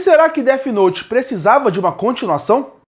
será que Death Note precisava de uma continuação?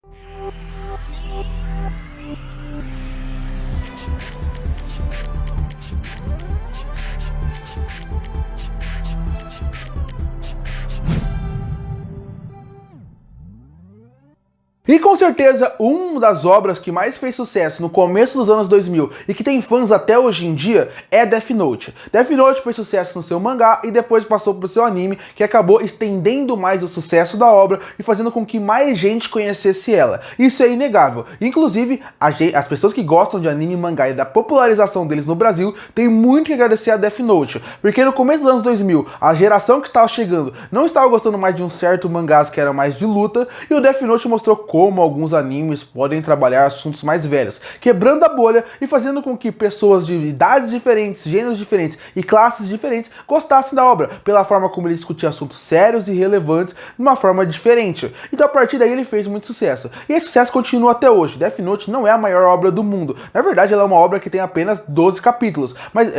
E com certeza, uma das obras que mais fez sucesso no começo dos anos 2000 e que tem fãs até hoje em dia é Death Note. Death Note fez sucesso no seu mangá e depois passou para o seu anime, que acabou estendendo mais o sucesso da obra e fazendo com que mais gente conhecesse ela. Isso é inegável. Inclusive, as pessoas que gostam de anime e mangá e da popularização deles no Brasil têm muito que agradecer a Death Note, porque no começo dos anos 2000, a geração que estava chegando não estava gostando mais de um certo mangás que era mais de luta, e o Death Note mostrou como alguns animes podem trabalhar assuntos mais velhos, quebrando a bolha e fazendo com que pessoas de idades diferentes, gêneros diferentes e classes diferentes gostassem da obra, pela forma como ele discutia assuntos sérios e relevantes de uma forma diferente. Então a partir daí ele fez muito sucesso. E esse sucesso continua até hoje. Death Note não é a maior obra do mundo. Na verdade, ela é uma obra que tem apenas 12 capítulos,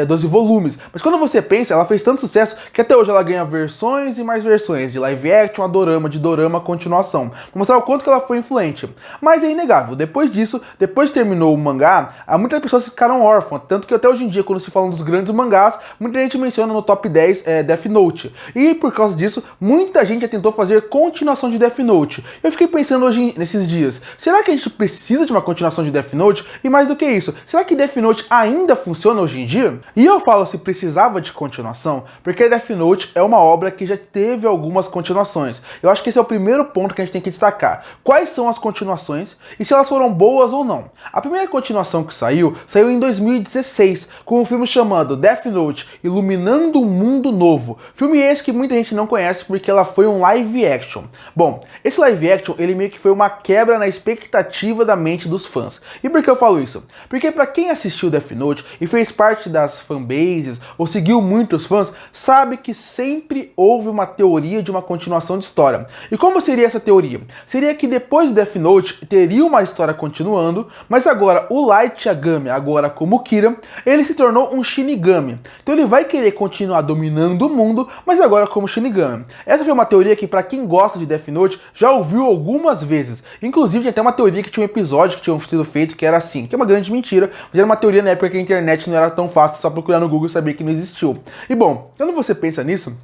12 volumes. Mas quando você pensa, ela fez tanto sucesso que até hoje ela ganha versões e mais versões, de live action a dorama, de dorama a continuação. Pra mostrar o quanto que ela foi influente. Mas é inegável, depois disso, depois que terminou o mangá, muitas pessoas ficaram órfãs, tanto que até hoje em dia, quando se fala dos grandes mangás, muita gente menciona no top 10 Death Note. E por causa disso, muita gente já tentou fazer continuação de Death Note. Eu fiquei pensando nesses dias, será que a gente precisa de uma continuação de Death Note? E mais do que isso, será que Death Note ainda funciona hoje em dia? E eu falo se precisava de continuação, porque Death Note é uma obra que já teve algumas continuações. Eu acho que esse é o primeiro ponto que a gente tem que destacar. Quais são as continuações e se elas foram boas ou não. A primeira continuação que saiu em 2016, com um filme chamado Death Note, Iluminando um Mundo Novo. Filme esse que muita gente não conhece porque ela foi um live action. Bom, esse live action, ele meio que foi uma quebra na expectativa da mente dos fãs. E por que eu falo isso? Porque pra quem assistiu Death Note e fez parte das fanbases ou seguiu muitos fãs, sabe que sempre houve uma teoria de uma continuação de história. E como seria essa teoria? Seria que depois do Death Note teria uma história continuando, mas agora o Light Yagami, agora como Kira, ele se tornou um Shinigami. Então ele vai querer continuar dominando o mundo, mas agora como Shinigami. Essa foi uma teoria que, para quem gosta de Death Note, já ouviu algumas vezes. Inclusive tem até uma teoria que tinha um episódio que tinha sido feito que era assim, que é uma grande mentira, mas era uma teoria na época que a internet não era tão fácil, só procurar no Google e saber que não existiu. E bom, quando você pensa nisso,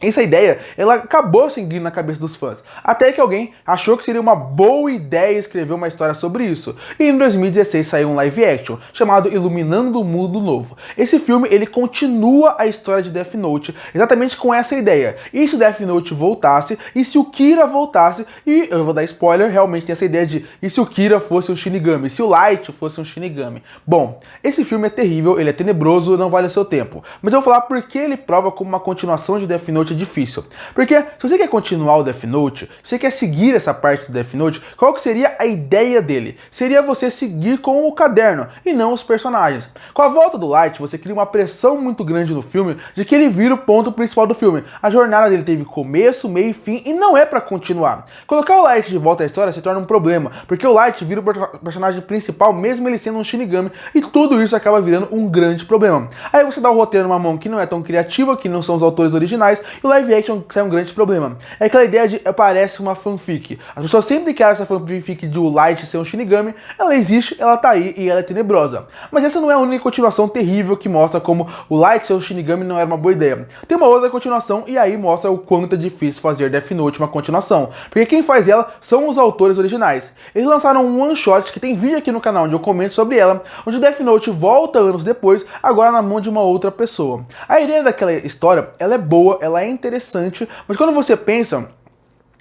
essa ideia, ela acabou seguindo na cabeça dos fãs, até que alguém achou que seria uma boa ideia escrever uma história sobre isso. E em 2016 saiu um live action, chamado Iluminando um Mundo Novo. Esse filme, ele continua a história de Death Note, exatamente com essa ideia. E se o Death Note voltasse, e se o Kira voltasse, e eu vou dar spoiler, realmente tem essa ideia de, e se o Kira fosse um Shinigami, se o Light fosse um Shinigami. Bom, esse filme é terrível, ele é tenebroso, não vale o seu tempo. Mas eu vou falar porque ele prova como uma continuação de Death Note é difícil. Porque se você quer continuar o Death Note, se você quer seguir essa parte do Death Note, qual que seria a ideia dele? Seria você seguir com o caderno e não os personagens. Com a volta do Light, você cria uma pressão muito grande no filme de que ele vira o ponto principal do filme. A jornada dele teve começo, meio e fim e não é pra continuar. Colocar o Light de volta à história se torna um problema, porque o Light vira o personagem principal mesmo ele sendo um Shinigami e tudo isso acaba virando um grande problema. Aí você dá o roteiro numa mão que não é tão criativa, que não são os autores originais, e o live action é um grande problema. É aquela ideia de parece uma fanfic. As pessoas sempre querem essa fanfic de o Light ser um Shinigami, ela existe, ela tá aí e ela é tenebrosa. Mas essa não é a única continuação terrível que mostra como o Light ser um Shinigami não era uma boa ideia. Tem uma outra continuação e aí mostra o quanto é difícil fazer Death Note uma continuação. Porque quem faz ela são os autores originais. Eles lançaram um one shot que tem vídeo aqui no canal onde eu comento sobre ela, onde o Death Note volta anos depois, agora na mão de uma outra pessoa. A ideia daquela história, ela é boa, ela é interessante, mas quando você pensa,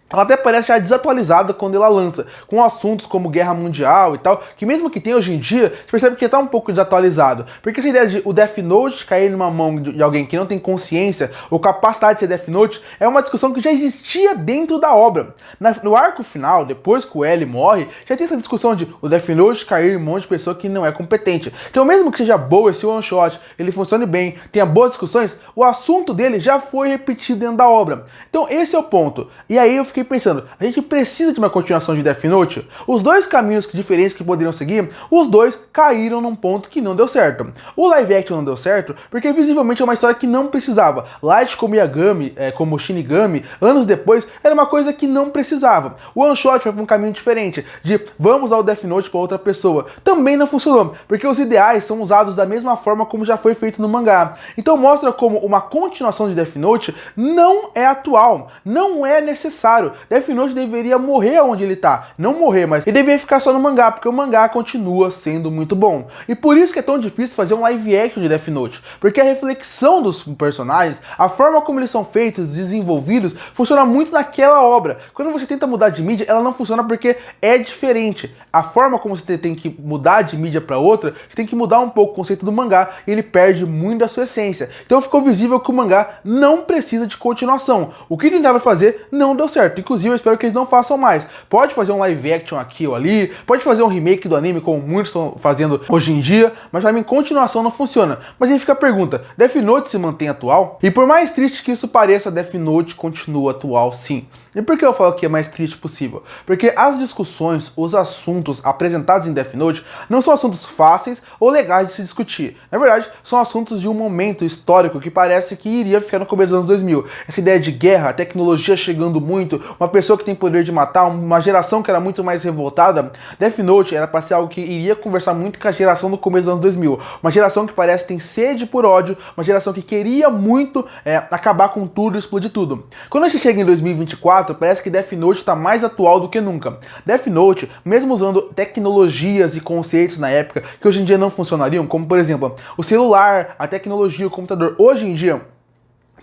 ela até parece já desatualizada quando ela lança, com assuntos como guerra mundial e tal, que mesmo que tem hoje em dia, você percebe que está um pouco desatualizado. Porque essa ideia de o Death Note cair numa mão de alguém que não tem consciência ou capacidade de ser Death Note é uma discussão que já existia dentro da obra. No arco final, depois que o L morre, já tem essa discussão de o Death Note cair em mão de pessoa que não é competente. Então mesmo que seja boa esse one shot, ele funcione bem, tenha boas discussões, o assunto dele já foi repetido dentro da obra. Então esse é o ponto. E aí eu fiquei fiquei pensando, a gente precisa de uma continuação de Death Note? Os dois caminhos diferentes que poderiam seguir, os dois caíram num ponto que não deu certo. O live action não deu certo porque visivelmente é uma história que não precisava. Light como Yagami, como Shinigami, anos depois, era uma coisa que não precisava. O One Shot foi para um caminho diferente, de vamos dar o Death Note para outra pessoa. Também não funcionou, porque os ideais são usados da mesma forma como já foi feito no mangá. Então mostra como uma continuação de Death Note não é atual, não é necessário. Death Note deveria morrer onde ele tá. Não morrer, mas ele deveria ficar só no mangá, porque o mangá continua sendo muito bom. E por isso que é tão difícil fazer um live action de Death Note, porque a reflexão dos personagens, a forma como eles são feitos, desenvolvidos, funciona muito naquela obra. Quando você tenta mudar de mídia, ela não funciona porque é diferente. A forma como você tem que mudar de mídia para outra, você tem que mudar um pouco o conceito do mangá, e ele perde muito da sua essência. Então ficou visível que o mangá não precisa de continuação. O que tentava fazer não deu certo. Inclusive, eu espero que eles não façam mais. Pode fazer um live action aqui ou ali, pode fazer um remake do anime, como muitos estão fazendo hoje em dia, mas pra mim continuação não funciona. Mas aí fica a pergunta, Death Note se mantém atual? E por mais triste que isso pareça, Death Note continua atual sim. E por que eu falo que é mais triste possível? Porque as discussões, os assuntos apresentados em Death Note não são assuntos fáceis ou legais de se discutir. Na verdade, são assuntos de um momento histórico que parece que iria ficar no começo dos anos 2000. Essa ideia de guerra, tecnologia chegando muito, uma pessoa que tem poder de matar, uma geração que era muito mais revoltada. Death Note era para ser algo que iria conversar muito com a geração do começo dos anos 2000. Uma geração que parece que tem sede por ódio, uma geração que queria muito acabar com tudo e explodir tudo. Quando a gente chega em 2024, parece que Death Note está mais atual do que nunca. Death Note, mesmo usando tecnologias e conceitos na época que hoje em dia não funcionariam, como por exemplo, o celular, a tecnologia, o computador, hoje em dia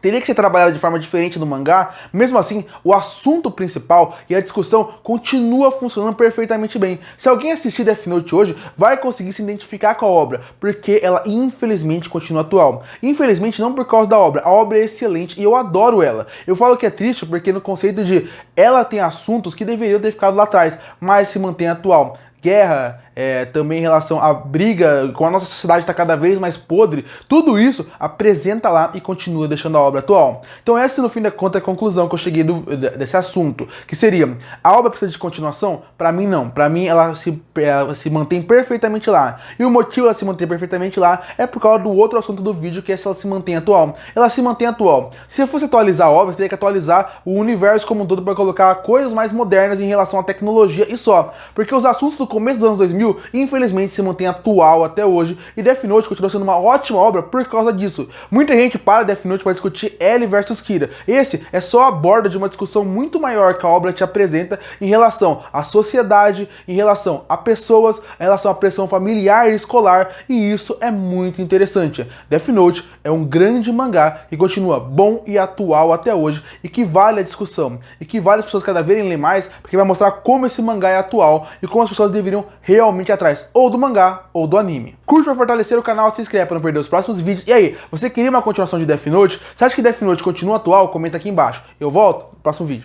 teria que ser trabalhado de forma diferente no mangá. Mesmo assim, o assunto principal e a discussão continua funcionando perfeitamente bem. Se alguém assistir Death Note hoje, vai conseguir se identificar com a obra, porque ela infelizmente continua atual. Infelizmente não por causa da obra, a obra é excelente e eu adoro ela. Eu falo que é triste porque no conceito de ela tem assuntos que deveriam ter ficado lá atrás, mas se mantém atual. Guerra, também em relação à briga, com a nossa sociedade está cada vez mais podre, tudo isso apresenta lá e continua deixando a obra atual. Então essa, no fim da conta, é a conclusão que eu cheguei desse assunto, que seria, a obra precisa de continuação? Para mim não, para mim ela se mantém perfeitamente lá. E o motivo ela se manter perfeitamente lá é por causa do outro assunto do vídeo, que é se ela se mantém atual. Ela se mantém atual. Se eu fosse atualizar a obra, eu teria que atualizar o universo como um todo para colocar coisas mais modernas em relação à tecnologia e só. Porque os assuntos do começo dos anos 2000 infelizmente se mantém atual até hoje, e Death Note continua sendo uma ótima obra por causa disso. Muita gente para Death Note para discutir L versus Kira. Esse é só a borda de uma discussão muito maior que a obra te apresenta em relação à sociedade, em relação a pessoas, em relação à pressão familiar e escolar, e isso é muito interessante. Death Note é um grande mangá que continua bom e atual até hoje, e que vale a discussão, e que vale as pessoas cada vez lerem mais, porque vai mostrar como esse mangá é atual e como as pessoas deveriam realmente atrás, ou do mangá, ou do anime. Curte para fortalecer o canal, se inscreve para não perder os próximos vídeos. E aí, você queria uma continuação de Death Note? Você acha que Death Note continua atual? Comenta aqui embaixo. Eu volto no próximo vídeo.